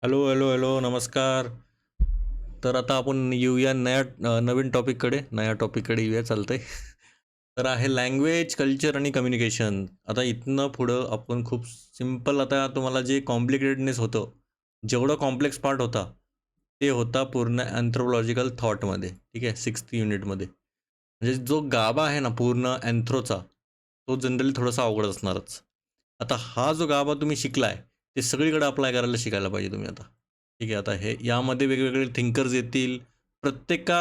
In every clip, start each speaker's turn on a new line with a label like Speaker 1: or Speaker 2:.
Speaker 1: Hello, hello, hello, नमस्कार. तर आता आपण येऊया नवीन टॉपिककडे. नया टॉपिककडे येऊया चालतंय. तर आहे लँग्वेज, कल्चर आणि कम्युनिकेशन. आता इथनं पुढं आपण खूप सिंपल आता तुम्हाला जे कॉम्प्लिकेटेडनेस होतं, जेवढा कॉम्प्लेक्स पार्ट होता, ते होता पूर्ण अँथ्रोपॉलॉजिकल थॉटमध्ये. ठीक आहे, 6th युनिटमध्ये. म्हणजे जो गाभा आहे ना पूर्ण अँथ्रोचा, तो जनरली थोडासा अवघड असणारच. आता हा जो गाभा तुम्ही शिकलाय, ते सगळीकडे अप्लाय करायला शिकायला पाहिजे तुम्ही आता. ठीक आहे, आता हे यामध्ये वेगवेगळे थिंकर्स येतील. प्रत्येका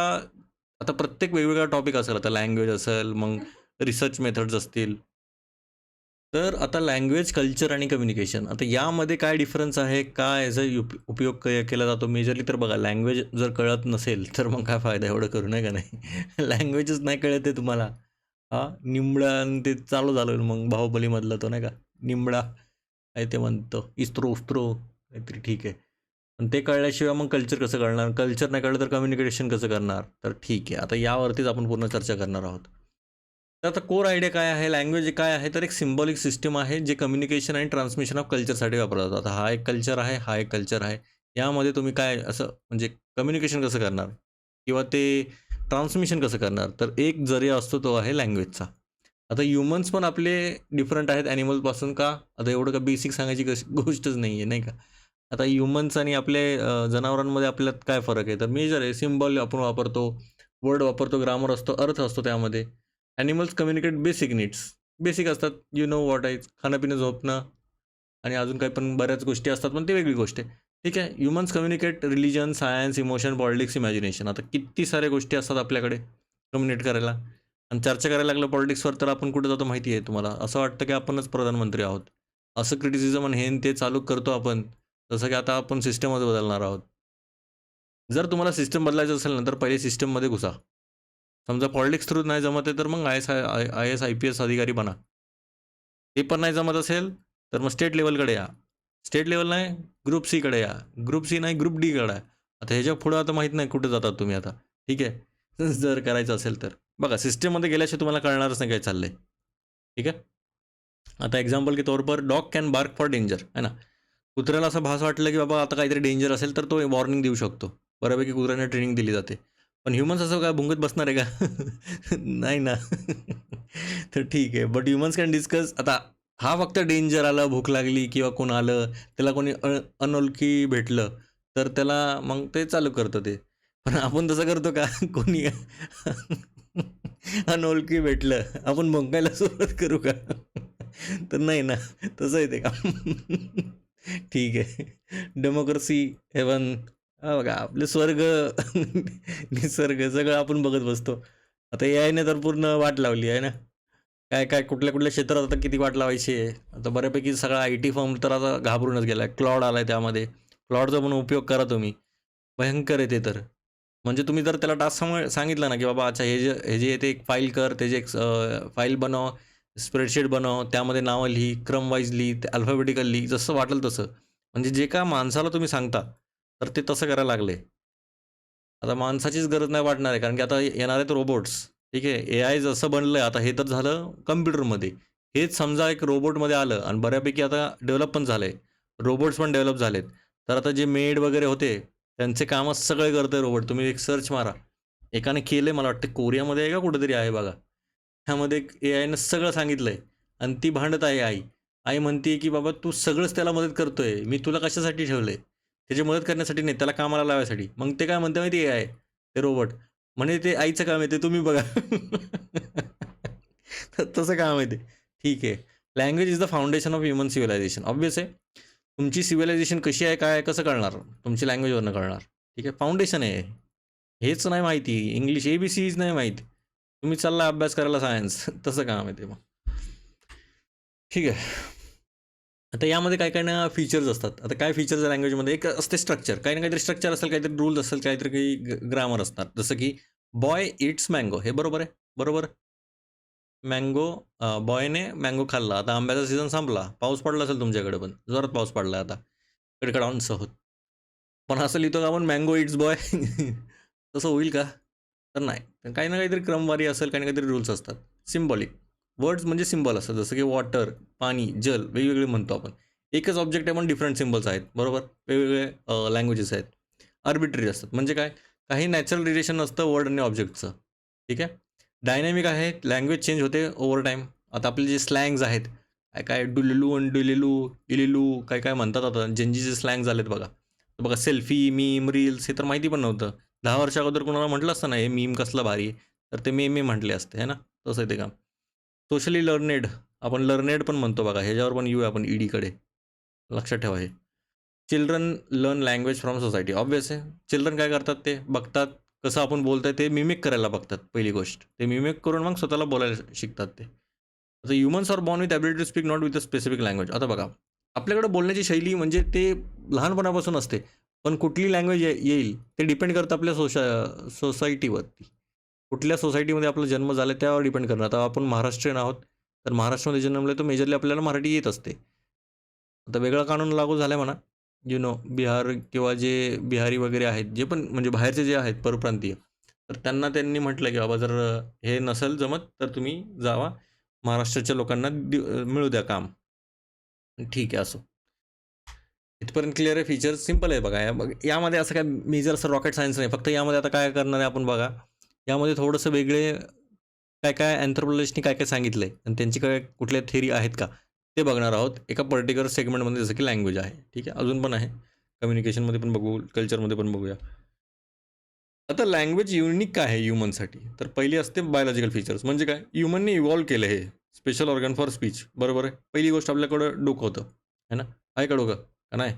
Speaker 1: आता प्रत्येक वेगवेगळा टॉपिक असेल. आता लँग्वेज असेल, मग रिसर्च मेथड्स असतील. तर आता लँग्वेज, कल्चर आणि कम्युनिकेशन. आता यामध्ये काय डिफरन्स आहे? काय याचा उपयोग केला जातो मेजरली? तर बघा, लँग्वेज जर कळत नसेल, तर मग काय फायदा एवढं करू नये का नाही? लँग्वेजच नाही कळत आहे तुम्हाला. हां, निंबळा आणि ते चालू झालं मग बाहुबलीमधलं तो नाही का? निंबळा काय ते म्हणतो, इस्त्रो उस्त्रो काहीतरी ठीक आहे. पण ते कळल्याशिवाय मग कल्चर कसं कळणार? कल्चर नाही कळलं तर कम्युनिकेशन कसं करणार? तर ठीक आहे. आता यावरतीच आपण पूर्ण चर्चा करणार आहोत. तर आता कोर आयडिया काय आहे? लँग्वेज काय आहे? तर एक सिम्बॉलिक सिस्टम आहे, जे कम्युनिकेशन आणि ट्रान्समिशन ऑफ कल्चरसाठी वापरला जातो. आता हा एक कल्चर आहे, हा एक कल्चर आहे. यामध्ये तुम्ही काय असं म्हणजे कम्युनिकेशन कसं करणार? किंवा ते ट्रान्समिशन कसं करणार? तर एक जरिया असतो तो आहे लँग्वेजचा. आता ह्युमन्स पण आपले डिफरंट आहेत ॲनिमलपासून का? आता एवढं का बेसिक सांगायची गोष्टच नाही आहे, नाही का? आता ह्युमन्स आणि आपले जनावरांमध्ये आपल्यात काय फरक आहे? तर मेजर आहे. सिम्बॉल आपण वापरतो, वर्ड वापरतो, ग्रामर असतो, अर्थ असतो त्यामध्ये. Animals communicate basic needs. Basic असतात. यू नो व्हॉट इज खाणं-पिणं, झोपणं आणि अजून काही पण बऱ्याच गोष्टी असतात, पण ती वेगळी गोष्ट आहे. ठीक आहे. Humans communicate religion, science, emotion, politics, imagination. आता किती साऱ्या गोष्टी असतात आपल्याकडे कम्युनिकेट करायला. आणि चर्चा करायला लागलं पॉलिटिक्सवर, तर आपण कुठे जातो माहिती आहे तुम्हाला? असं वाटतं की आपणच प्रधानमंत्री आहोत. असं क्रिटिसिझम आणि हे आणि ते चालू करतो आपण, जसं की आता आपण सिस्टमच बदलणार आहोत. जर तुम्हाला सिस्टम बदलायचं असेल ना, तर पहिले सिस्टममध्ये घुसा. समजा पॉलिटिक्स थ्रू नाही जमत आहे, तर मग आय-एस, आय-पी-एस अधिकारी बना. ते पण नाही जमत असेल, तर मग स्टेट लेव्हलकडे या. स्टेट लेव्हल नाही, ग्रुप सीकडे या. ग्रुप सी नाही, ग्रुप डीकडे या. आता ह्याच्या पुढं आता माहीत नाही कुठे जातात तुम्ही आता. ठीक आहे. जर करायचं असेल तर. बघा, सिस्टममध्ये गेल्याशिवाय तुम्हाला कळणारच नाही काय चाललंय. ठीक आहे. आता एक्झाम्पल के तौर पर dog can bark for danger, है ना. कुत्र्याला असं भास वाटलं की बाबा आता काहीतरी डेंजर असेल, तर तो वॉर्निंग देऊ शकतो. बऱ्यापैकी कुत्र्यांना ट्रेनिंग दिली जाते. पण ह्युमन्स असं काय भुंगत बसणार आहे का? नाही ना. तर ठीक आहे. But humans can discuss. आता हा फक्त डेंजर आलं, भूक लागली किंवा कोण आलं, त्याला कोणी अनोळखी भेटलं, तर त्याला मग ते चालू करतं ते. पण आपण तसं करतो का? कोणी अनोळखी भेटलं, आपण भुंकायला सुरुवात करू का? तर नाही ना, तसं आहे ते काम. ठीक आहे. डेमोक्रेसी, हेवन, हां बघा आपले स्वर्ग, निसर्ग सगळं आपण बघत बसतो. आता एआयने तर पूर्ण वाट लावली आहे ना. काय-काय, कुठल्या-कुठल्या क्षेत्रात आता किती वाट लावायची आहे. आता बऱ्यापैकी सगळा आय-टी फर्म तर आता घाबरूनच गेलाय. क्लॉड आलाय त्यामध्ये. क्लॉडचा पण उपयोग करा तुम्ही. भयंकर आहे ते तर. म्हणजे तुम्ही जर त्याला टास्क सांगितलं ना, की बाबा अच्छा हे जे आहे ते एक फाईल कर, त्याची एक फाईल बनव, स्प्रेडशीट बनव, त्यामध्ये नावं लिही, क्रम वाईज लिही, ते अल्फाबेटिकल लिही, जसं वाटेल तसं. म्हणजे जे काय माणसाला तुम्ही सांगता, तर ते तसं करायला लागले. आता माणसाचीच गरज नाही वाटणार आहे, कारण की आता येणार आहेत रोबोट्स. ठीक आहे. एआय जसं बनलंय आता, हे तर झालं कॉम्प्युटरमध्ये. हेच समजा एक रोबोटमध्ये आलं आणि बऱ्यापैकी आता डेव्हलप पण झालंय. रोबोट्स पण डेव्हलप झालेत. तर आता जे मेड वगैरे होते, त्यांचे कामं सगळे करतोय रोबोट. तुम्ही एक सर्च मारा. एकाने केलंय, मला वाटतं कोरियामध्ये आहे का कुठेतरी आहे बघा. ह्यामध्ये एआयनं सगळं सांगितलंय आणि ती भांडत आहे आई. आई म्हणते, की "बाबा तू सगळंच त्याला मदत करतोय. मी तुला कशासाठी ठेवलंय? त्याची मदत करण्यासाठी नाही, त्याला कामाला लावायसाठी." मग ते काय म्हणते माहिती आहे, एआय, ते रोबोट. म्हणे ते आईचं काम आहे, ते तुम्ही बघा. तर तसं काम आहे ते. ठीक आहे. Language is the foundation of human civilisation. Obvious आहे. तुमची सिव्हिलायझेशन कशी आहे, काय आहे, कसं कळणार? तुमची लँग्वेजवरनं कळणार. ठीक आहे. फाउंडेशन आहे. हेच नाही माहिती, इंग्लिश ए-बी-सीच नाही माहीत. तुम्ही चालला अभ्यास करायला सायन्स. तसं काम आहे ते मग. ठीक आहे. आता यामध्ये काय काय ना फीचर्स असतात. आता काय फीचर्स आहे लँग्वेजमध्ये? एक असते स्ट्रक्चर. काही ना काहीतरी स्ट्रक्चर असेल, काहीतरी रूल्स असेल, काहीतरी काही ग्रामर असणार. जसं की बॉय इट्स मँगो, हे बरोबर आहे. बरोबर. मँगो, बॉयने मँगो खाल्ला. आता आंब्याचा सीझन संपला. पाऊस पडला असेल तुमच्याकडे पण. जोरात पाऊस पडला आता. कडकडाउनसह. पण असं लिहितो का आपण मँगो इट्स बॉय? तसं होईल का? तर नाही. तर काही ना काहीतरी क्रमवारी असेल, काही ना काहीतरी रूल्स असतात. सिम्बॉलिक. वर्ड्स म्हणजे सिम्बॉल असतात. जसं की वॉटर, पाणी, जल वेगवेगळे म्हणतो आपण. एकच ऑब्जेक्ट आहे पण डिफरंट सिम्बल्स आहेत, बरोबर. वेगवेगळे लँग्वेजेस आहेत. आर्बिट्ररी असतात, म्हणजे काय, काही नॅचरल रिलेशन नसतं वर्ड आणि ऑब्जेक्टचं. ठीक आहे. डायनॅमिक आहे, लँग्वेज चेंज होते ओव्हर टाईम. आता आपले जे स्लँग्स आहेत, काय काय डुलिलू आणि डुलिलू इलिलू काय काय म्हणतात, आता जेनजीचे स्लँग झालेत बघा. तर बघा, सेल्फी, मीम, रील्स हे तर माहिती पण नव्हतं. 10 वर्ष अगोदर कोणाला म्हटलं असतं ना हे मीम कसलं भारी आहे, तर ते मे म्हटले असते, है ना. तसं आहे ते काम. सोशली लर्नेड, आपण लर्नेड पण म्हणतो बघा, ह्याच्यावर पण येऊया आपण ईडीकडे. लक्षात ठेवा हे. Children learn language from society, obvious आहे. चिल्ड्रन काय करतात, ते बघतात कसं आपण बोलतोय, ते मिमिक करायला बघतात. पहिली गोष्ट, ते मिमिक करून मग स्वतःला बोलायला शिकतात ते. आता humans are born with ability to speak not with a specific language. आता बघा, आपल्याकडे बोलण्याची शैली म्हणजे ते लहानपणापासून असते, पण कुठली लँग्वेज येईल ते डिपेंड करतं आपल्या सोसायटीवरती. कुठल्या सोसायटीमध्ये आपला जन्म झाला त्यावर डिपेंड करणार. आता आपण महाराष्ट्रीयन आहोत, तर महाराष्ट्रामध्ये जन्मले तर मेजरली आपल्याला मराठी येत असते. आता वेगळा कानून लागू झाला आहे म्हणा, बिहार किंवा जे बिहारी वगैरे आहेत, जे पण म्हणजे बाहेरचे जे आहेत परप्रांतीय, तर त्यांनी म्हटलं की बाबा, जर हे नसेल जमत तर तुम्ही जावा, महाराष्ट्राच्या लोकांना मिळू द्या काम. ठीक आहे, असो. इथपर्यंत क्लिअर आहे. फीचर्स सिम्पल आहे बघा. यामध्ये असं काय मेजर असं रॉकेट सायन्स नाही. फक्त यामध्ये आता काय करणार आहे आपण बघा, यामध्ये थोडंसं वेगळे काय काय अँथ्रोपोलॉजिस्टनी काय काय सांगितलं आहे आणि त्यांची काय कुठल्या थेरी आहेत का, ते बघणार आहोत एका पर्टिक्युलर सेगमेंटमध्ये, जसं की लँग्वेज आहे. ठीक आहे, अजून पण आहे, कम्युनिकेशनमध्ये पण बघू, कल्चरमध्ये पण बघूया. आता लँग्वेज युनिक काय आहे ह्युमनसाठी, तर पहिली असते बायोलॉजिकल फीचर्स. म्हणजे काय, ह्युमनने इव्हॉल्व्ह केलं हे स्पेशल ऑर्गन फॉर स्पीच, बरोबर आहे. पहिली गोष्ट, आपल्याकडं डोकं होतं, है ना. आहे का डोकं, का नाही.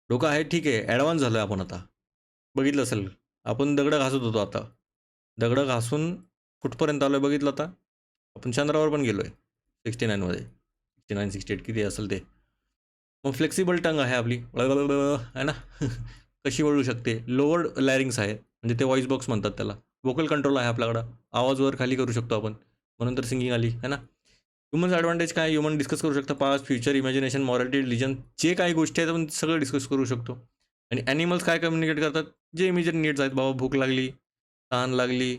Speaker 1: डोकं आहे, ठीक आहे, ॲडव्हान्स झालं आहे आपण आता. बघितलं असेल, आपण दगडं घासत होतो, आता दगडं घासून कुठपर्यंत आलो आहे बघितलं. आता आपण चंद्रावर पण गेलो आहे 69मध्ये, 69-68 किती असेल ते. मग फ्लेक्सिबल टंग आहे आपली, आहे ना. कशी वळू शकते. लोअर लॅरिंग्स आहे, म्हणजे ते व्हॉइस बॉक्स म्हणतात त्याला. वोकल कंट्रोल आहे आपल्याकडं, आवाज वर खाली करू शकतो आपण, म्हणून तर सिंगिंग आली, है ना. ह्युमन्स ॲडव्हान्टेज काय, ह्युमन डिस्कस करू शकतं past, future, imagination, morality, religion, जे काही गोष्टी आहेत आपण सगळं डिस्कस करू शकतो. आणि ॲनिमल्स काय कम्युनिकेट करतात, जे इमिजिएट नीड्स आहेत, बाबा भूक लागली, तहान लागली,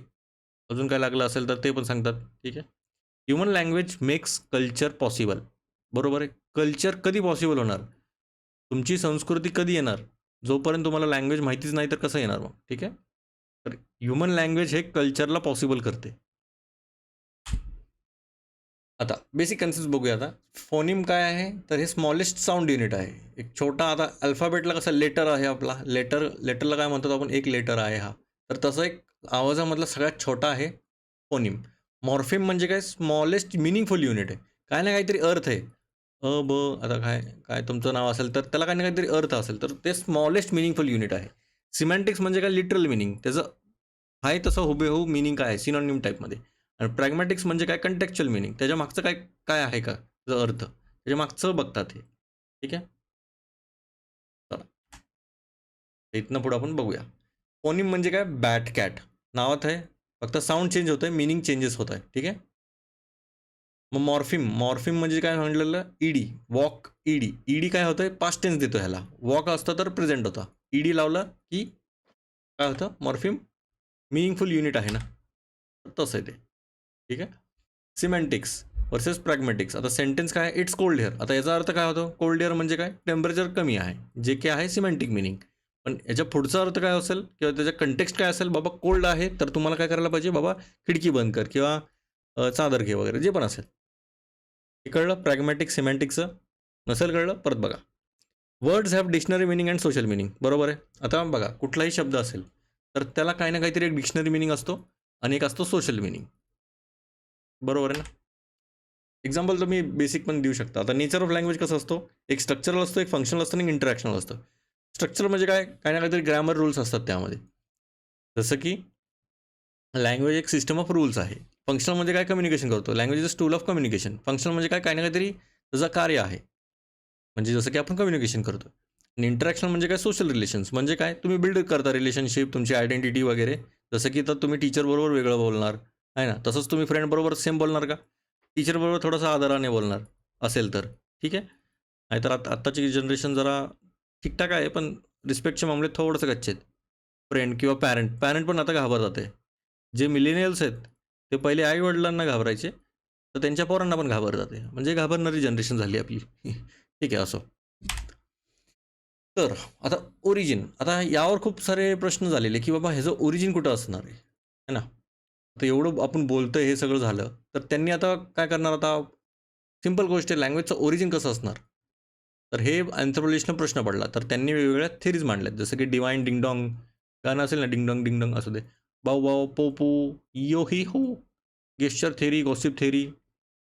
Speaker 1: अजून काय लागलं असेल तर ते पण सांगतात. ठीक आहे. Human language makes culture possible, बरोबर आहे. कल्चर कधी पॉसिबल होणार, तुमची संस्कृती कधी येणार, जोपर्यंत तुम्हाला लँग्वेज माहितीच नाही तर कसं येणार मग. ठीक आहे. तर ह्युमन लँग्वेज हे कल्चरला पॉसिबल करते. आता बेसिक कन्सेप्ट बघूया. आता फोनिम काय आहे, तर हे स्मॉलेस्ट साऊंड युनिट आहे, एक छोटा. आता अल्फाबेटला कसं लेटर आहे, आपला लेटरला काय म्हणतात आपण, एक लेटर आहे हा, तर तसं एक आवाजामधला सगळ्यात छोटा आहे फोनिम. मॉर्फिम म्हणजे काय, स्मॉलेस्ट मिनिंगफुल युनिट आहे, काय ना काहीतरी अर्थ आहे. ब आता काय काय तुमचं नाव असेल तर त्याला काही ना काहीतरी अर्थ असेल, तर ते स्मॉलेस्ट मिनिंगफुल युनिट आहे. सिमॅन्टिक्स म्हणजे काय, लिटरल मिनिंग, त्याचं आहे तसं हुबेहूब मिनिंग काय आहे, सिनॉनिम टाईपमध्ये. आणि प्रॅग्मॅटिक्स म्हणजे काय, कंटेक्च्युअल मिनिंग, त्याच्या मागचं काय काय आहे का, त्याचा अर्थ, त्याच्या मागचं बघतात हे. ठीक आहे. चला, इथनं पुढं आपण बघूया. फोनिम म्हणजे काय, बॅट कॅट नावात आहे, फक्त साऊंड चेंज होतं आहे, मिनिंग चेंजेस होत आहे. ठीक आहे. मग मॉर्फिम म्हणजे काय म्हटलेलं, ईडी, वॉक, ईडी काय होतं, पास्ट टेन्स देतो ह्याला. वॉक असतं तर प्रेझेंट होता, ईडी लावलं की काय होतं, मॉर्फिम. मिनिंगफुल युनिट आहे ना, तसं आहे ते. ठीक आहे. सिमॅन्टिक्स वर्सेस प्रॅग्मॅटिक्स. आता सेंटेन्स काय, इट्स कोल्ड हेअर, आता याचा अर्थ काय होतो, कोल्ड हेअर म्हणजे काय, टेम्परेचर कमी आहे, जे की आहे सिमॅन्टिक मिनिंग. पण याच्या पुढचा अर्थ काय असेल किंवा त्याचा कंटेक्स्ट काय असेल, बाबा कोल्ड आहे तर तुम्हाला काय करायला पाहिजे, बाबा खिडकी बंद कर किंवा चादर घे वगैरे, जे पण असेल. हे कळलं प्रॅग्मॅटिक सिमॅन्टिक्सचं. नसेल कळलं परत बघा. Words have dictionary meaning and social meaning, बरोबर आहे. आता बघा, कुठलाही शब्द असेल तर त्याला काही ना काहीतरी एक डिक्शनरी मिनिंग असतो आणि एक असतो सोशल मिनिंग, बरोबर आहे ना. एक्झाम्पल तुम्ही बेसिक पण देऊ शकता. आता नेचर ऑफ लँग्वेज कसं असतो, एक स्ट्रक्चरल असतो, एक फंक्शनल असतं आणि एक इंटरॅक्शनल असतं. स्ट्रक्चर म्हणजे काय, काही ना काहीतरी ग्रॅमर रूल्स असतात त्यामध्ये, जसं की लँग्वेज एक सिस्टम ऑफ रूल्स आहे. फंक्शनल म्हणजे काय, कम्युनिकेशन करतो, language is tool of communication. Functional म्हणजे काय, काही ना काहीतरी त्याचं कार्य आहे, म्हणजे जसं की आपण कम्युनिकेशन करतो. आणि इंटरॅक्शन म्हणजे काय, सोशल रिलेशन्स, म्हणजे काय, तुम्ही बिल्ड करता रिलेशनशिप, तुमची आयडेंटिटी वगैरे. जसं की तर तुम्ही टीचरबरोबर वेगळं बोलणार आहे ना, तसंच तुम्ही फ्रेंडबरोबर सेम बोलणार का, टीचरबरोबर थोडासा आदराने बोलणार असेल तर. ठीक आहे. नाहीतर आत्ताची जनरेशन जरा ठीकठाक आहे, पण रिस्पेक्टच्या मामल्यात थोडंसं कच्चे आहेत. फ्रेंड किंवा पॅरेंट पण आता घाबरतात आहे. जे मिलेनियल्स आहेत ते पहिले आई-वडिलांना घाबरायचे, तर त्यांच्या पोरांना पण घाबरतात आहे. म्हणजे घाबरणारी जनरेशन झाली आपली. ठीक आहे असं. तर आता ओरिजिन, आता यावर खूप सारे प्रश्न झालेले की बाबा ह्याचं ओरिजिन कुठं असणार आहे है ना. तर एवढं आपण बोलतोय हे सगळं झालं तर त्यांनी आता काय करणार, आता सिंपल गोष्ट आहे, लँग्वेजचं ओरिजिन कसं असणार. तर हे अँथ्रोपोलॉजिस्टला प्रश्न पडला, तर त्यांनी वेगवेगळ्या थिरीज मांडल्यात, जसं की डिवाइन डिंगडॉंग गाणं असेल ना, डिंगडॉंग डिंगडॉंग असू दे, बाऊ बाऊ पोपू, yo he ho, gesture theory, gossip theory.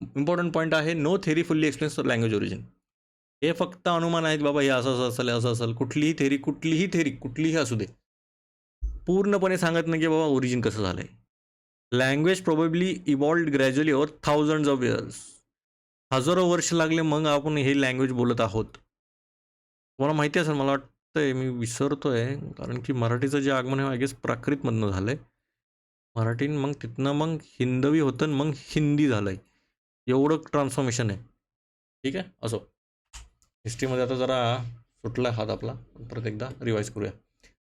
Speaker 1: Important point आहे, no theory fully explains language origin. हे फक्त अनुमान आहेत बाबा, हे असं असं असेल, असं असेल. कुठलीही असू दे, पूर्णपणे सांगत नाही की बाबा ओरिजिन कसं झालंय. Language probably evolved gradually over thousands of years. हजारो वर्ष लागले मग आपण हे लँग्वेज बोलत आहोत. तुम्हाला माहिती असेल, मला वाटतंय मी विसरतोय, कारण की मराठीचं जे आगमन आहे आय गेस प्राकृतमधनं झालंय. मराठी मग तिथनं मग हिंदवी होतं, मग हिंदी झालंय. एवढं ट्रान्सफॉर्मेशन आहे. ठीक आहे असो. हिस्ट्रीमध्ये आता जरा सुटला हात आपला, परत एकदा रिवाईज करूया.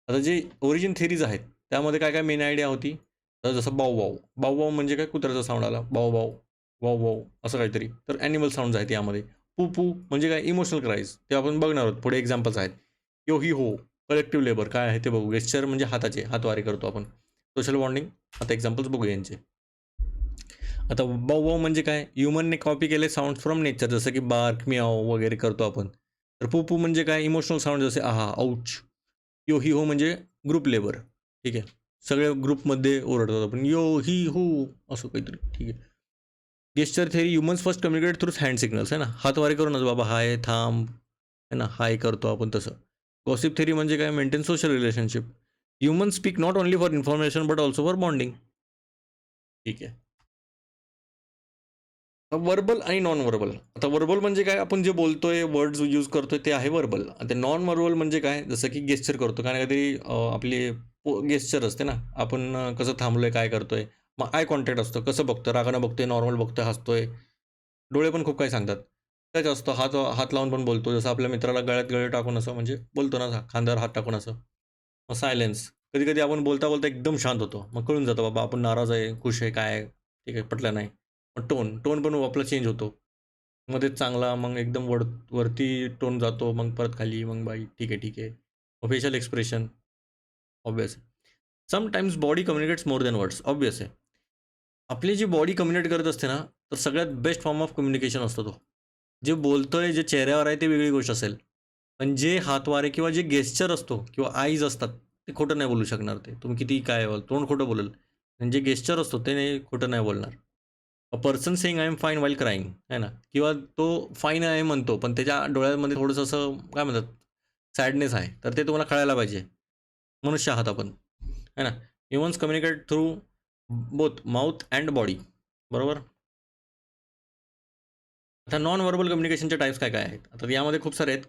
Speaker 1: आता जे ओरिजिन थेरीज आहेत त्यामध्ये काय काय मेन आयडिया होती, तर जसं बाऊ बाऊ, बाऊ बाऊ म्हणजे काय, कुत्र्याचा साऊंड आला, बाऊ बाऊ वाव वाव असं काहीतरी, तर ॲनिमल साऊंड आहेत यामध्ये. पू पू म्हणजे काय, इमोशनल क्राईज, ते आपण बघणार आहोत पुढे, एक्झाम्पल्स आहेत. यो ही हो, कलेक्टिव्ह लेबर काय आहे ते बघू. गेस्चर म्हणजे हाताचे, हातवारे करतो आपण. सोशल बॉन्डिंग, आता एक्झाम्पल्स बघू यांचे. आता बाऊ वाव म्हणजे काय, ह्युमनने कॉपी केले साऊंड फ्रॉम नेचर, जसं की बार्क मियाव वगैरे करतो आपण. तर पू पू म्हणजे काय, इमोशनल साऊंड, जसे आहा औच. यो ही हो म्हणजे ग्रुप लेबर. ठीक आहे, सगळे ग्रुपमध्ये ओरडतात आपण, यो ही हो असं काहीतरी. ठीक आहे. Gesture theory, humans first communicate through hand signals, है ना, हातवारे करूनच, बाबा हाय थांब, है ना, हाय करतो आपण तसं. गॉसिप थेरी म्हणजे काय, maintain social relationship. Human speak not only for information but also for bonding. ठीक आहे. वर्बल आणि नॉन वर्बल. आता वर्बल म्हणजे काय, आपण जे बोलतोय, वर्ड्स यूज करतोय ते आहे वर्बल. आता नॉन वर्बल म्हणजे काय, जसं की गेस्चर करतो, कारण काहीतरी आपली गेस्चर असते ना, आपण कसं थांबलोय, काय करतोय. मग आय कॉन्टॅक्ट असतो, कसं बघतोय, रागानं बघतोय, नॉर्मल बघतोय, हसतोय. डोळे पण खूप काही सांगतात. त्याच असतं, हात हात लावून पण बोलतो, जसं आपल्या मित्राला गळ्यात गळे टाकून असं म्हणजे बोलतो ना, खांद्यावर हात टाकून असं. मग सायलेन्स, कधी कधी आपण बोलता बोलता एकदम शांत होतो, मग कळून जातं बाबा आपण नाराज आहे, खुश आहे, काय आहे, ठीक आहे, पटलं नाही. मग टोन टोन पण आपला चेंज होतो. मध्येच चांगला, मग एकदम वरती टोन जातो, मग परत खाली, मग बाई ठीक आहे ठीक आहे. मग facial expression, obvious. Sometimes body communicates more than words, obvious आहे. आपली जी बॉडी कम्युनिकेट करत असते ना, तर सगळ्यात बेस्ट फॉर्म ऑफ कम्युनिकेशन असतो तो. जे बोलतोय, जे चेहऱ्यावर आहे ते वेगळी गोष्ट असेल, पण जे हातवारे किंवा जे गेस्चर असतो किंवा आईज असतात, ते खोटं नाही बोलू शकणार. ते तुम्ही किती काय बोल, तोंड खोटं बोलेल, आणि जे गेस्चर असतो ते नाही, खोटं नाही बोलणार. A person saying I am fine while crying, आहे ना, किंवा तो फाईन आहे म्हणतो पण त्याच्या डोळ्यामध्ये थोडंसं असं काय म्हणतात, सॅडनेस आहे, तर ते तुम्हाला कळायला पाहिजे. मनुष्य आहात आपण, है ना. Humans communicate through both mouth and body, बरोबर. आता नॉन व्हर्बल कम्युनिकेशनचे टाईप्स काय काय आहेत, आता यामध्ये खूप सारे आहेत.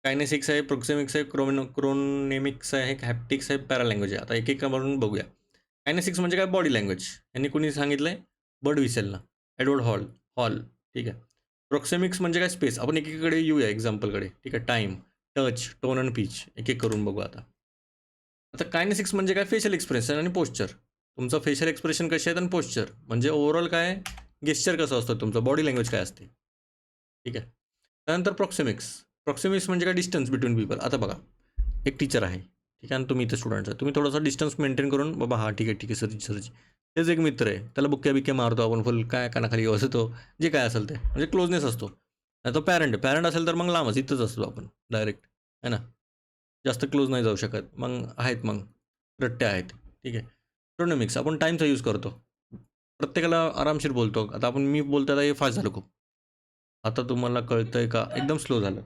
Speaker 1: कायनेसिक्स आहे, प्रोक्सेमिक्स आहे, क्रोनेमिक्स आहे, हॅप्टिक्स आहे, पॅरालँग्वेज आहे. आता एक एक म्हणून बघूया. कायनेसिक्स म्हणजे काय, बॉडी लँग्वेज. यांनी कुणी सांगितलंय, बर्ड विसेलला, एडवर्ड हॉल हॉल ठीक आहे. प्रोक्सेमिक्स म्हणजे काय, स्पेस. आपण एकीकडे येऊया एक्झाम्पलकडे, ठीक आहे. Time, touch, tone and pitch, एक एक करून बघू आता. आता कायनेसिक्स म्हणजे काय, फेशियल एक्सप्रेशन आणि पोश्चर. तुमचं फेशियल एक्सप्रेशन कसे आहेत आणि पोश्चर म्हणजे ओव्हरऑल काय, गेस्चर कसं असतं, तुमचं बॉडी लँग्वेज काय असते. ठीक आहे. त्यानंतर प्रॉक्सिमिक्स. प्रॉक्सिमिक्स म्हणजे काय, डिस्टन्स बिटवीन पीपल. आता बघा, एक टीचर आहे, ठीक आहे, आणि तुम्ही इथे स्टुडंट्स आहे, तुम्ही थोडासा डिस्टन्स मेंटेन करून, बाबा हा ठीक आहे ठीक आहे सरजी सरजी. तेच एक मित्र आहे, त्याला बुक्क्या बिक्क्या मारतो आपण, फुल काय कानाखाली असतो, जे काय असेल ते, म्हणजे क्लोजनेस असतो. नाही तो पॅरेंट, पॅरेंट असेल तर मग लांबच, इथंच असतो आपण डायरेक्ट, है ना, जास्त क्लोज नाही जाऊ शकत. मग आहेत, मग रट्टे आहेत, ठीक आहे. क्रोनॉमिक्स, आपण टाईमचा यूज करतो, प्रत्येकाला आरामशीर बोलतो. आता आपण, मी बोलतो, आता हे फास्ट झालं खूप, आता तुम्हाला कळतंय का, एकदम स्लो झालं.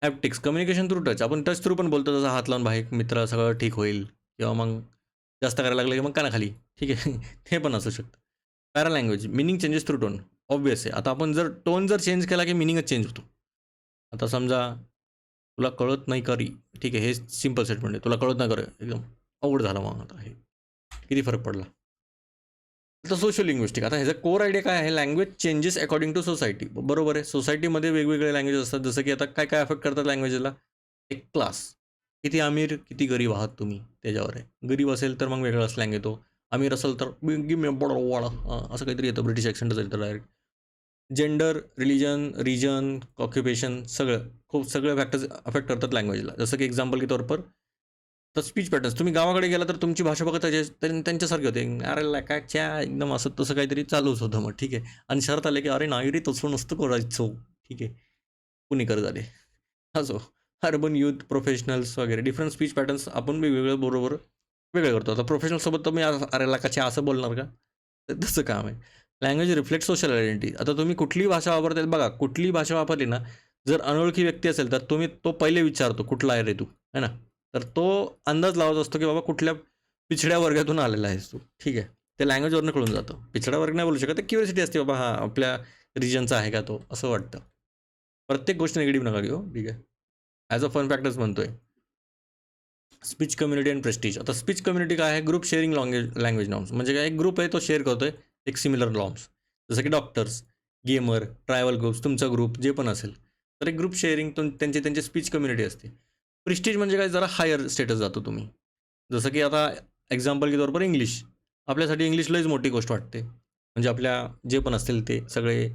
Speaker 1: हॅप्टिक्स, कम्युनिकेशन थ्रू टच, आपण टच थ्रू पण बोलतो, जसं हात लावून बाहेर मित्र, सगळं ठीक होईल, किंवा मग जास्त करायला लागलं की मग कानाखाली, ठीक आहे. हे पण असू शकतं. Para language, meaning changes through tone, obvious आहे. आता आपण जर टोन जर चेंज केला की मिनिंगच चेंज होतो. आता समजा तुला कळत नाही करी, ठीक आहे, हे सिम्पल स्टेटमेंट आहे, तुला कळत नाही करी, एकदम अवघड झालं. मग आता हे किती फरक पडला. आता सोशल लिंग्विस्टिक, आता ह्याचा कोर आयडिया काय आहे, language changes according to society, बरोबर आहे. सोसायटीमध्ये वेगवेगळे लँग्वेज असतात, जसं की आता काय काय अफेक्ट करतात लँग्वेजला, एक क्लास, किती अमीर किती गरीब आहात तुम्ही त्याच्यावर आहे. गरीब असेल तर मग वेगळा स्लँग येतो, अमीर असेल तर गिव मी बडा वाडा, असं काहीतरी येतं, ब्रिटिश ॲक्सेंटच येतं direct. Gender, religion, region, occupation खूप सगळे फॅक्टर्स अफेक्ट करतात लँग्वेजला. जसं की एक्झाम्पल के तौर पर तर स्पीच पॅटर्न्स. तुम्ही गावाकडे गेला तर तुमची भाषा बघा त्यांच्यासारखी होते. अरे लकाच्या एकदम असं तसं काहीतरी चालूच होतं मग ठीक आहे. आणि शहरात आले की अरे नाही रे तसं नसतं करायचं. ठीक आहे. पुणेकर झाले. असो. अर्बन यूथ, प्रोफेशनल्स वगैरे डिफरंट स्पीच पॅटर्न्स आपण वेगवेगळं बरोबर वेगळं करतो. आता प्रोफेशनलसोबत तुम्ही अरे लकाच्या असं बोलणार का? तर तसं काम आहे. Language reflect social identity. आता तुम्ही कुठलीही भाषा वापरताय बघा, कुठलीही भाषा वापरली ना, जर अनोळखी व्यक्ती असेल तर तुम्ही तो पहिले विचारतो, "कुठला आहे रे तू?" है ना? तर तो अंदाज लावत असतो, की बाबा कुठल्या पिछड्या वर्गातून आलेला आहेस तू. ठीक आहे. ते लँग्वेजवरनं कळून जातं. पिछडा वर्ग नाही बोलू शकत. ते क्युरिओसिटी असते बाबा हां, आपल्या रिजनचा आहे का तो? असं वाटतं. प्रत्येक गोष्ट निगेटिव्ह नका घेऊ. ठीक आहे. ॲज अ फन फॅक्टर्स म्हणतोय. Speech community and prestige. आता स्पीच कम्युनिटी काय आहे? Group sharing language norms. म्हणजे काय एक ग्रुप आहे तो शेअर करतोय एक सिमिलर नॉर्म्स. जसं की डॉक्टर्स, गेमर, ट्रायव्हल ग्रुप्स, तुमचा ग्रुप जे पण असेल. तर एक ग्रुप शेअरिंग त्यांची स्पीच कम्युनिटी असते. प्रेस्टीज म्हणजे काय जरा हायर स्टेटस जातो तुम्ही. जसं की आता एक्झाम्पल के तौर पर इंग्लिश. आपल्यासाठी इंग्लिश लईच मोठी गोष्ट वाटते. म्हणजे आपल्या जे पण असतील ते सगळे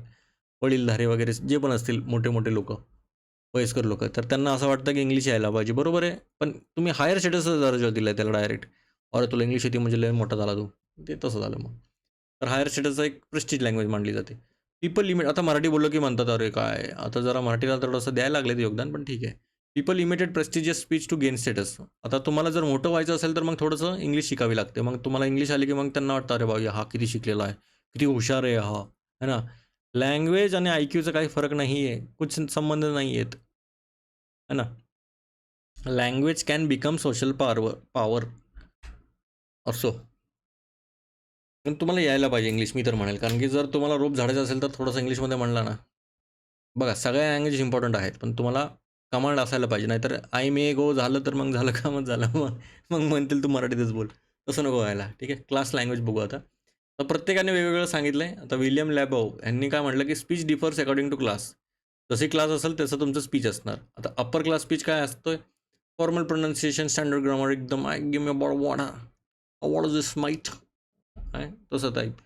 Speaker 1: वडीलधारे वगैरे जे पण असतील मोठे-मोठे लोकं, वयस्कर लोकं, तर त्यांना असं वाटतं की इंग्लिश यायला पाहिजे. बरोबर आहे. पण तुम्ही हायर स्टेटसचा दर्जा दिला त्याला डायरेक्ट. "अरे, तुला इंग्लिश येते म्हणजे लय मोठा झाला तू." ते तसं झालं मग. तर हायर स्टेटसचा एक प्रेस्टीज लँग्वेज मानली जाते. पीपल लिमिट आता मराठी बोललं की म्हणतात, "अरे काय?" आता जरा मराठीला थोडंसं द्यायला लागलेत योगदान, पण ठीक आहे. People limited prestigious speech to gain status. आता तुम्हाला जर मोठं व्हायचं असेल तर मग थोडंसं इंग्लिश शिकावी लागते. मग तुम्हाला इंग्लिश आली की मग त्यांना वाटतं, "अरे बाबा, हा किती शिकलेला आहे, किती हुशार आहे हा." है ना? लँग्वेज आणि आय-क्यूचा काही फरक नाही आहे. कुछ संबंध नाही आहेत. है ना? Language can become social power असो. पण तुम्हाला यायला पाहिजे इंग्लिश मी तर म्हणेल. कारण की जर तुम्हाला रोप झाडायचं असेल तर थोडंसं इंग्लिशमध्ये म्हणला ना, बघा सगळ्या लँग्वेजेस इम्पॉर्टंट आहेत. पण तुम्हाला कमांड असायला पाहिजे. नाहीतर आय मे गो झालं तर मग झालं कामच झालं. मग मग म्हणतील तू मराठीतच बोल. तसं नको व्हायला. ठीक आहे. क्लास लँग्वेज बघू आता. तर प्रत्येकाने वेगवेगळं सांगितलंय. आता विलियम लॅबोव यांनी काय म्हटलं, की speech differs according to class. जसे क्लास असेल तसं तुमचं स्पीच असणार. आता अप्पर क्लास स्पीच काय असतोय? फॉर्मल प्रोनाउन्सिएशन, स्टँडर्ड ग्रामर एकदम I give me about water. What is this might? काय तसं टाईप.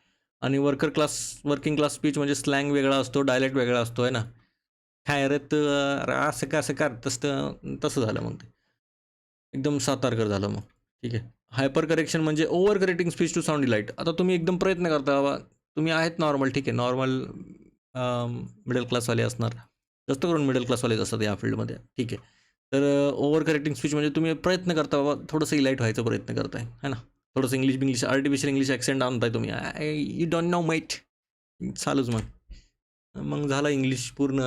Speaker 1: आणि वर्किंग क्लास स्पीच म्हणजे स्लँग वेगळा असतो, डायलेक्ट वेगळा असतो आहे ना. काय रे अरे असं का तसं तसं झालं मग ते. एकदम सातारकर झालं मग. ठीक आहे. हायपर करेक्शन म्हणजे over correcting speech to sound delight. आता तुम्ही एकदम प्रयत्न करता बाबा, तुम्ही आहेत नॉर्मल ठीक आहे. नॉर्मल मिडल क्लासवाले असणार. जास्त करून मिडल क्लासवालेच असतात या फील्डमध्ये. ठीक आहे. तर ओव्हर करेक्टिंग स्पीच म्हणजे तुम्ही प्रयत्न करता बाबा, थोडंसं इलाईट व्हायचा प्रयत्न करताय, है ना. थोडंसं इंग्लिश आर्टिफिशियल इंग्लिश ॲक्सेंट आणताय तुम्ही. You don't know mate. चालूच मग. मग झालं इंग्लिश पूर्ण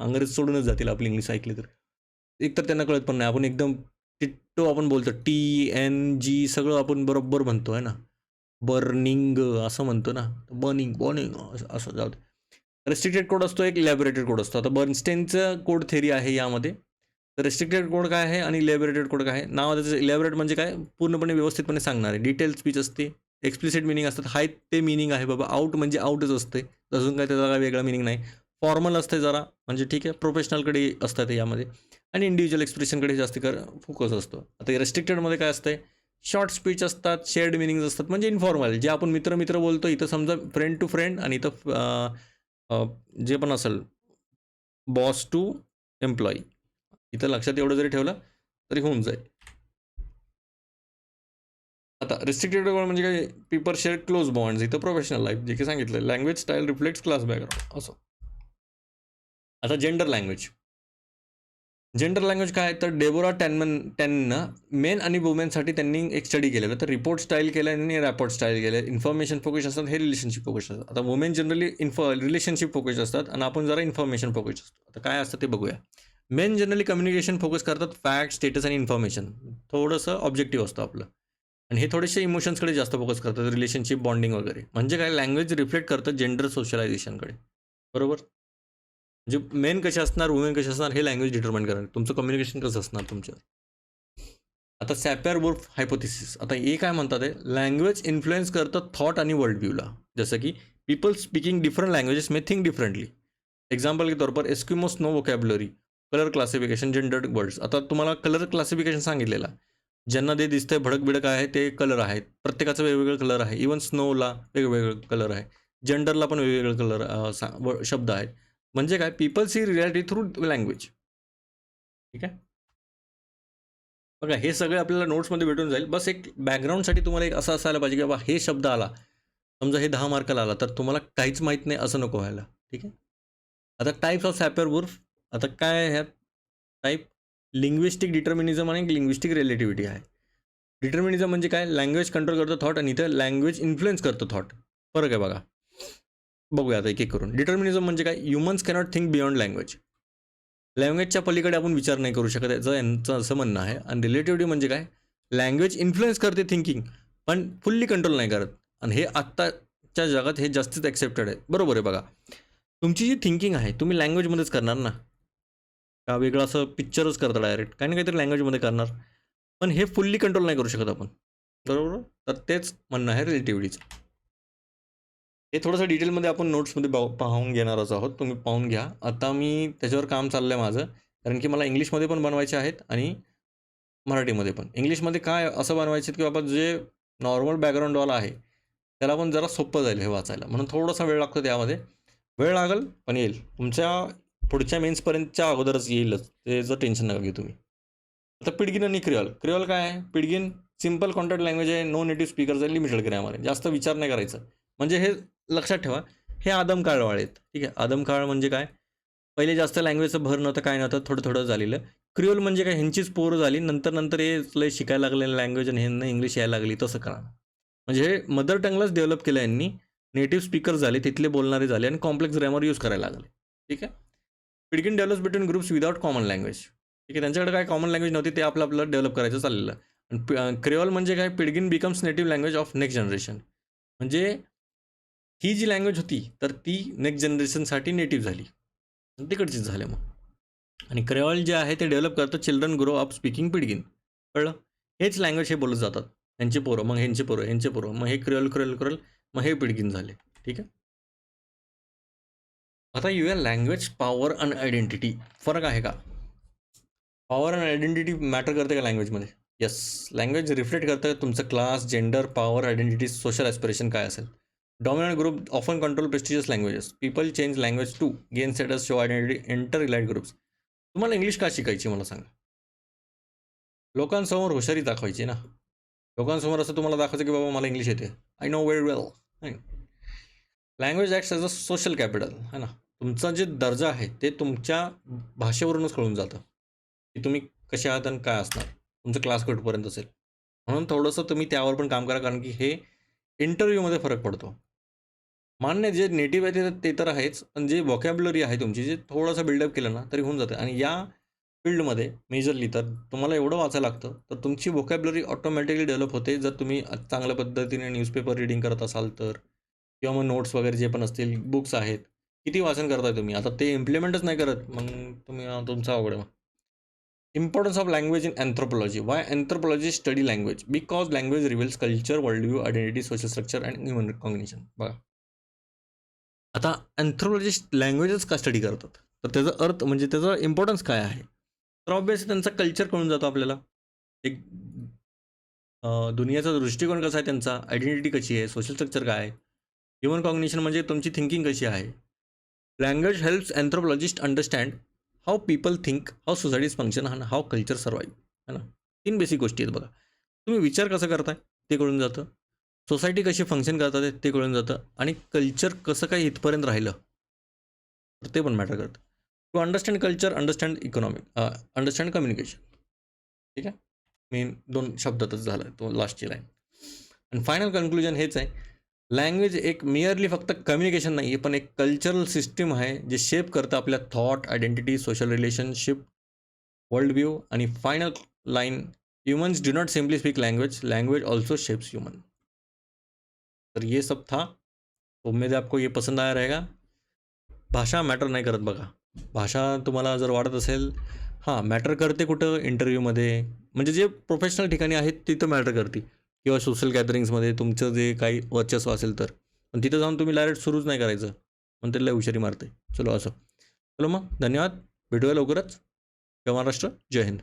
Speaker 1: अंग्रेज सोडूनच जातील आपली इंग्लिश ऐकली तर. एकतर त्यांना कळत पण नाही. आपण एकदम टिट्टो आपण बोलतो. टी-एन-जी सगळं आपण बरोबर म्हणतो आहे ना. बर्निंग असं म्हणतो ना. बर्निंग असं असं जाऊ दे. रिस्ट्रिक्टेड कोड असतो एक इलॅबोरेटेड कोड असतो. आता बर्नस्टेनचं कोड थेरी आहे यामध्ये. तर रिस्ट्रिक्टेड कोड काय आहे आणि इलॅबोरेटेड कोड काय आहे? नावाचं इलॅबोरेट म्हणजे काय? पूर्णपणे व्यवस्थितपणे सांगणार आहे. डिटेल स्पीच असते. एक्सप्लिसिट मिनिंग असतात. हाय ते मिनिंग आहे बाबा. आउट म्हणजे आउटच असते. अजून काय त्याचा काय वेगळा मिनिंग नाही. फॉर्मल असते जरा म्हणजे ठीक आहे. प्रोफेशनलकडे असतात यामध्ये आणि इंडिव्हिज्युअल एक्सप्रेशनकडे जास्त फोकस असतो. आता रिस्ट्रिक्टेडमध्ये काय असतंय? शॉर्ट स्पीच असतात, शेअर्ड मिनिंग्ज असतात म्हणजे इन्फॉर्मल जे आपण मित्र बोलतो. इथं समजा फ्रेंड टू फ्रेंड आणि इथं जे पण असेल बॉस टू एम्प्लॉई. इथं लक्षात एवढं जरी ठेवलं तरी होऊन जाईल. आता रिस्ट्रिक्टेड म्हणजे काय? People share close bonds. इथं प्रोफेशनल लाईफ जे की सांगितलं. Language style reflects class background असं. आता जेंडर लँग्वेज. जेंडर लँग्वेज काय आहे? तर डेबोरा टॅननं मेन आणि वुमेनसाठी त्यांनी एक स्टडी केलेलं. तर रिपोर्ट स्टाईल केलं आणि रॅपोर्ट स्टाईल केलं. इन्फॉर्मेशन फोकस असतात, हे रिलेशनशिप फोकस असतात. आता वुमेन जनरली रिलेशनशिप फोकस असतात आणि आपण जरा इन्फॉर्मेशन फोकस असतो. आता काय असतं ते बघूया. मेन जनरली कम्युनिकेशन फोकस करतात, फॅक्ट, स्टेटस आणि इन्फॉर्मेशन. थोडंसं ऑब्जेक्टिव्ह असतं आपलं. आणि हे थोडेसे इमोशन्सकडे जास्त फोकस करतात, रिलेशनशिप, बॉन्डिंग वगैरे. म्हणजे काय लँग्वेज रिफ्लेक्ट करतं जेंडर सोशलायझेशनकडे. बरोबर? म्हणजे मेन कसे असणार, वुमेन कसे असणार हे लँग्वेज डिटरमाइन करणार. तुमचं कम्युनिकेशन कसं असणार तुमच्यावर. आता सॅप्यर-वुर्फ हायपोथेसिस. आता हे काय म्हणतात आहे, लँग्वेज इन्फ्लुएन्स करतं थॉट आणि वर्ल्ड व्ह्यूला. जसं की people speaking different languages may think differently. Example के तौर पर Eskimos no vocabulary, colour classification, gendered words. आता तुम्हाला कलर क्लासिफिकेशन सांगितलेलं. ज्यांना ते दिसतंय भडक-बिडक आहे ते कलर आहेत. प्रत्येकाचं वेगवेगळं कलर आहे. इव्हन स्नोला वेगवेगळं कलर आहे. जेंडरला पण वेगवेगळे कलर शब्द आहेत. म्हणजे काय, people see reality through language. ठीक आहे. बघा हे सगळे आपल्याला नोट्समध्ये भेटून जाईल. बस एक बॅकग्राऊंडसाठी तुम्हाला एक असं असायला पाहिजे की बाबा हे शब्द आला, समजा हे 10 मार्काला आला, तर तुम्हाला काहीच माहीत नाही असं नको व्हायला. ठीक आहे. आता टाईप्स ऑफ सॅपर-वुल्फ. आता काय आहे ह्यात टाईप? लिंग्विस्टिक डिटर्मिनिझम आणि लिंग्विस्टिक रिलेटिव्हिटी आहे. डिटर्मिनिझम म्हणजे काय, लँग्वेज कंट्रोल करतं थॉट, आणि इथं लँग्वेज इन्फ्लुएन्स करतं थॉट. फरक आहे बघा. बघूया आता एक एक करून. डिटर्मिनिझम म्हणजे काय, humans cannot think beyond language. लँग्वेजच्या पलीकडे आपण विचार नाही करू शकत, याचं यांचं असं म्हणणं आहे. आणि रिलेटिव्हिटी म्हणजे काय, लँग्वेज इन्फ्लुएन्स करते थिंकिंग, पण फुल्ली कंट्रोल नाही करत. आणि हे आत्ताच्या जगात हे जास्तीच ॲक्सेप्टेड आहे. बरोबर आहे बघा. तुमची जी थिंकिंग आहे तुम्ही लँग्वेजमध्येच करणार ना, का वेगळं असं पिक्चरच करता डायरेक्ट, काही ना काहीतरी लँग्वेजमध्ये करणार, पण हे फुल्ली कंट्रोल नाही करू शकत आपण. बरोबर. तर तेच म्हणणं आहे रिलेटिव्हिटीचं. हे थोडंसं डिटेलमध्ये आपण नोट्समध्ये पाहून घेणारच आहोत. तुम्ही पाहून घ्या. आता मी त्याच्यावर काम चाललं आहे माझं, कारण की मला इंग्लिशमध्ये पण बनवायचे आहेत आणि मराठीमध्ये पण. इंग्लिशमध्ये काय असं बनवायचे की बाबा जे नॉर्मल बॅकग्राऊंडवाला आहे त्याला पण जरा सोपं जाईल हे वाचायला, म्हणून थोडासा वेळ लागतो त्यामध्ये. वेळ लागेल पण येईल. तुमच्या पुढच्या मेन्सपर्यंतच्या अगोदरच येईलच, त्याचं टेन्शन नका घेऊ तुम्ही. आता पिडगिन आणि क्रिओल. क्रिओल काय आहे, पिडगिन सिम्पल कॉन्टॅक्ट लँग्वेज आहे, नो नेटिव्ह स्पीकर्स आहे, लिमिटेड ग्रॅमर आहे, जास्त विचार नाही करायचं. म्हणजे हे लक्षात ठेवा, हे आदमकाळ आहेत. ठीक आहे. आदमकाळ म्हणजे काय, पहिले जास्त लँग्वेजचं भर नव्हतं, काय नव्हतं, थोडं थोडं झालेलं. क्रिओल म्हणजे काय, ह्यांचीच पोरं झाली, नंतर नंतर हे लय शिकायला लागले लँग्वेज आणि ह्यांना इंग्लिश यायला लागली, तसं करा. म्हणजे हे मदर टंगलाच डेव्हलप केलं यांनी. नेटिव्ह स्पीकर झाले, तिथले बोलणारे झाले आणि कॉम्प्लेक्स ग्रॅमर यूज करायला लागले. ठीक आहे. Pidgin develops between groups without common language. ठीक आहे. त्यांच्याकडे काय कॉमन लँग्वेज नव्हती, ते आपलं आपलं डेव्हलप करायचं चाललेलं. आणि क्रिओल म्हणजे काय, pidgin becomes native language of next generation. म्हणजे ही जी लँग्वेज होती तर ती नेक्स्ट जनरेशनसाठी नेटिव्ह झाली, तिकडचीच झाले मग. आणि क्रेओल जे आहे ते डेव्हलप करतं चिल्ड्रन ग्रो अप स्पीकिंग पिडगिन. कळलं. हेच लँग्वेज हे बोलत जातात, यांचे पोरं, मग ह्यांचे पोरं, ह्यांचे पोरं, मग हे क्रेओल क्रेओल क्रेओल, मग हे पिडगिन झाले. ठीक आहे. आता येऊया लँग्वेज पॉवर आणि आयडेंटिटी. फरक आहे का, पॉवर आणि आयडेंटिटी मॅटर करते का लँग्वेजमध्ये? येस. लँग्वेज रिफ्लेक्ट करतं तुमचं class, gender, power, identity, social aspiration काय असेल. Dominant group often control prestigious languages. People change language to gain status, show identity, enter elite groups. तुम्हाला इंग्लिश का शिकायची मला सांगा. लोकांसमोर हुशारी दाखवायची ना. लोकांसमोर असं तुम्हाला दाखवायचं की बाबा मला इंग्लिश येते, I know very well. Language acts as a social capital है ना. तुमचा जे दर्जा आहे ते तुमच्या भाषेवरूनच कळून जातं की तुम्ही कसे आहात आणि काय असणार, तुमचं क्लास कुठपर्यंत असेल. म्हणून थोडंसं तुम्ही त्यावर पण काम करा, कारण की हे इंटरव्ह्यूमध्ये फरक पडतो. मान्य जे नेटिव्ह आहे ते तर आहेच, पण जे व्हॉकॅब्युलरी आहे तुमची, जे थोडंसं बिल्डअप केलं ना तरी होऊन जातं. आणि या फील्डमध्ये मेजरली तर तुम्हाला एवढं वाचायला लागतं, तर तुमची व्हॉकॅब्युलरी ऑटोमॅटिकली डेव्हलप होते जर तुम्ही चांगल्या पद्धतीने न्यूजपेपर रीडिंग करत असाल तर, किंवा मग नोट्स वगैरे जे पण असतील, बुक्स आहेत, किती वाचन करताय तुम्ही. आता ते इम्प्लिमेंटच नाही करत, मग तुम्ही तुमचा अवघड आहे. Importance of language in anthropology. Y anthropology study language? Because language reveals culture, world view, identity, social structure and human cognition. बघा आता अँथ्रोपॉलॉजिस्ट लँग्वेजच का स्टडी करतात, तर त्याचा अर्थ म्हणजे त्याचा इम्पॉर्टन्स काय आहे, तर ऑब्वियसली त्यांचा कल्चर कळून जातो आपल्याला. एक दुनियाचा दृष्टिकोन कसा आहे त्यांचा, आयडेंटिटी कशी आहे, सोशल स्ट्रक्चर काय आहे, ह्युमन कॉग्निशन म्हणजे तुमची थिंकिंग कशी आहे. Language helps anthropologists understand how people think, how societies function आणि हाऊ कल्चर सर्वाईव्ह. है ना. 3 बेसिक गोष्टी आहेत बघा. तुम्ही विचार कसा करताय ते कळून जातं, सोसायटी कशी फंक्शन करतात ते कळून जातं, आणि कल्चर कसं काय इथपर्यंत राहिलं तर ते पण मॅटर करतं. To understand culture, understand economic, understand communication. ठीक आहे. मेन 2 शब्दातच झाला तो लास्टची लाईन. आणि फायनल कन्क्लुजन हेच आहे, लँग्वेज एक मिअरली फक्त कम्युनिकेशन नाही आहे, पण एक कल्चरल सिस्टीम आहे जे शेप करतं आपल्या thought, identity, social relationship, world view. आणि final line, humans do not simply speak language, language also shapes human. तर ये सब था. उम्मीद है आपको ये पसंद आया रहेगा. भाषा मॅटर नाही करत बघा. भाषा तुम्हाला जर वाटत असेल, हां मॅटर करते कुठं, इंटरव्ह्यूमध्ये, म्हणजे जे प्रोफेशनल ठिकाणी आहेत तिथं मॅटर करते, किंवा सोशल गॅदरिंग्समध्ये तुमचं जे काही वर्चस्व असेल तर. पण तिथं जाऊन तुम्ही डायरेक्ट सुरूच नाही करायचं, पण त्याला हुशारी मारते. चलो असं. चलो मग धन्यवाद. भेटूया लवकरच. जय महाराष्ट्र, जय हिंद.